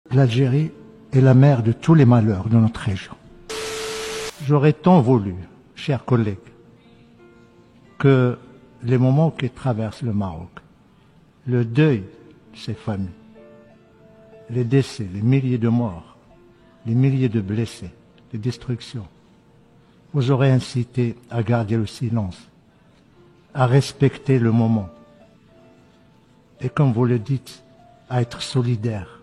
L'Algérie est la mère de tous les malheurs de notre région. J'aurais tant voulu, chers collègues, que les moments qui traversent le Maroc, le deuil de ces familles, les décès, les milliers de morts, les milliers de blessés, les destructions, vous aurez incité à garder le silence, à respecter le moment, et comme vous le dites, à être solidaire.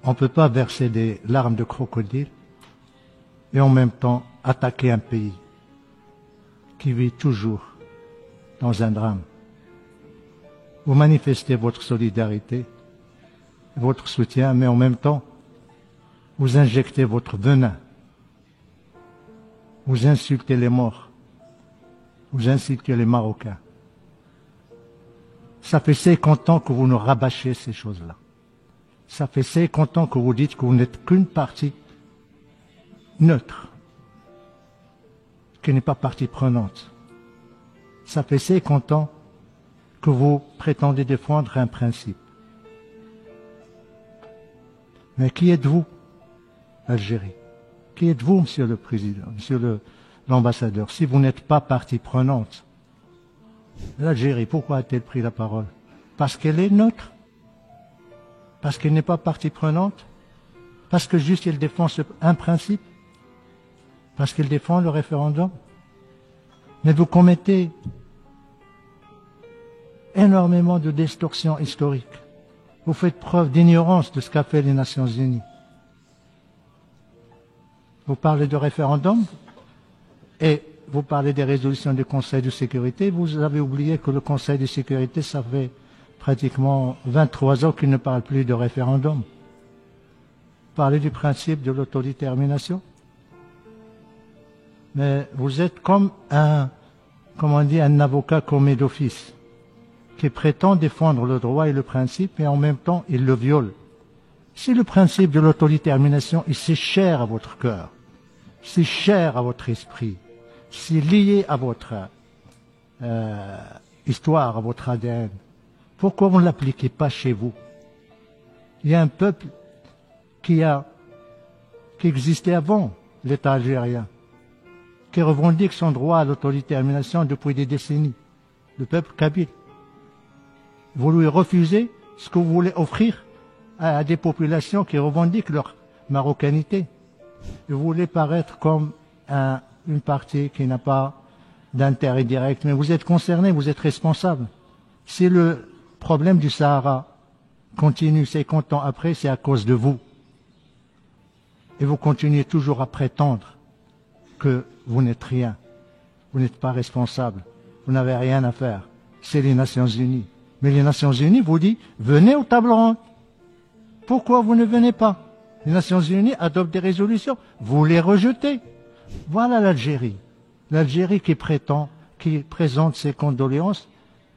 On ne peut pas verser des larmes de crocodile et en même temps attaquer un pays qui vit toujours dans un drame. Vous manifestez votre solidarité, votre soutien, mais en même temps, vous injectez votre venin. Vous insultez les morts. Vous insultez les Marocains. Ça fait 50 ans que vous nous rabâchez ces choses-là. Ça fait 50 ans que vous dites que vous n'êtes qu'une partie neutre, qui n'est pas partie prenante. Ça fait 50 ans que vous prétendez défendre un principe. Mais qui êtes-vous, Algérie? Qui êtes-vous, monsieur le président, monsieur l'ambassadeur, si vous n'êtes pas partie prenante? L'Algérie, pourquoi a-t-elle pris la parole? Parce qu'elle est neutre? Parce qu'elle n'est pas partie prenante? Parce que juste elle défend un principe? Parce qu'elle défend le référendum? Mais vous commettez énormément de distorsions historiques. Vous faites preuve d'ignorance de ce qu'a fait les Nations Unies. Vous parlez de référendum et vous parlez des résolutions du Conseil de sécurité. Vous avez oublié que le Conseil de sécurité, ça fait pratiquement 23 ans qu'il ne parle plus de référendum. Vous parlez du principe de l'autodétermination. Mais vous êtes comme un avocat commis d'office qui prétend défendre le droit et le principe et en même temps il le viole. Si le principe de l'autodétermination est si cher à votre cœur, si cher à votre esprit, si lié à votre histoire, à votre ADN, pourquoi vous ne l'appliquez pas chez vous? Il y a un peuple qui existait avant l'État algérien, qui revendique son droit à l'autodétermination depuis des décennies, le peuple kabyle. Vous lui refusez ce que vous voulez offrir à des populations qui revendiquent leur marocanité. Vous voulez paraître comme une partie qui n'a pas d'intérêt direct, mais vous êtes concerné, vous êtes responsable. Si le problème du Sahara continue 50 ans après, c'est à cause de vous. Et vous continuez toujours à prétendre que vous n'êtes rien, vous n'êtes pas responsable, vous n'avez rien à faire. C'est les Nations Unies. Mais les Nations Unies vous disent, venez aux tables rondes. Pourquoi vous ne venez pas? Les Nations Unies adoptent des résolutions, vous les rejetez. Voilà l'Algérie. L'Algérie qui présente ses condoléances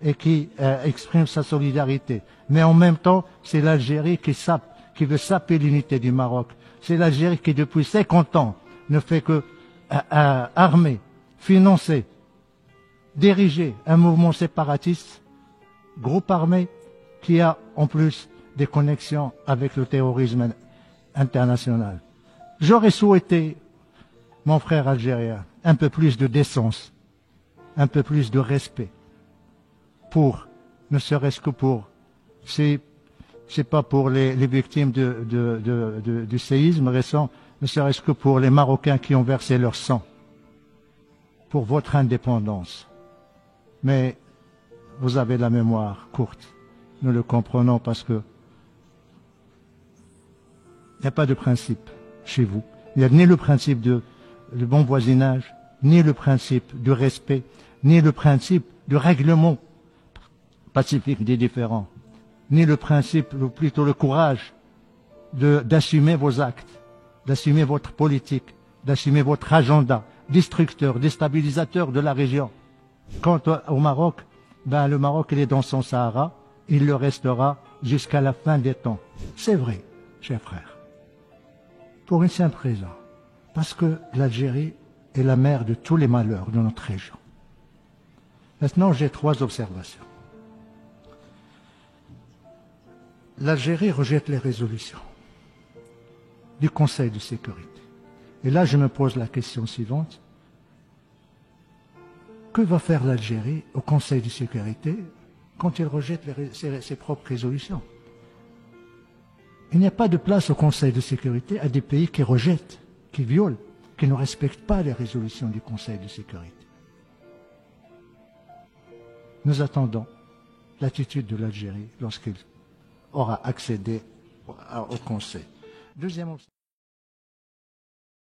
et qui exprime sa solidarité. Mais en même temps, c'est l'Algérie qui veut saper l'unité du Maroc. C'est l'Algérie qui, depuis 50 ans, ne fait que armer, financer, diriger un mouvement séparatiste, groupe armé, qui a en plus des connexions avec le terrorisme international. J'aurais souhaité, mon frère algérien, un peu plus de décence, un peu plus de respect, ne serait-ce que pour, c'est pas pour les victimes du séisme récent, ne serait-ce que pour les Marocains qui ont versé leur sang, pour votre indépendance. Mais vous avez la mémoire courte, nous le comprenons parce que il n'y a pas de principe chez vous. Il n'y a ni le principe de bon voisinage, ni le principe du respect, ni le principe du règlement pacifique des différends, ni le principe, ou plutôt le courage d'assumer vos actes, d'assumer votre politique, d'assumer votre agenda destructeur, déstabilisateur de la région. Quant au Maroc, le Maroc, il est dans son Sahara, il le restera jusqu'à la fin des temps. C'est vrai, chers frères. Pour une simple raison, parce que l'Algérie est la mère de tous les malheurs de notre région. Maintenant, j'ai 3 observations. l'Algérie rejette les résolutions du Conseil de sécurité. Et là, je me pose la question suivante. Que va faire l'Algérie au Conseil de sécurité quand il rejette ses propres résolutions? Il n'y a pas de place au Conseil de sécurité à des pays qui rejettent, qui violent, qui ne respectent pas les résolutions du Conseil de sécurité. Nous attendons l'attitude de l'Algérie lorsqu'il aura accédé au Conseil. Deuxième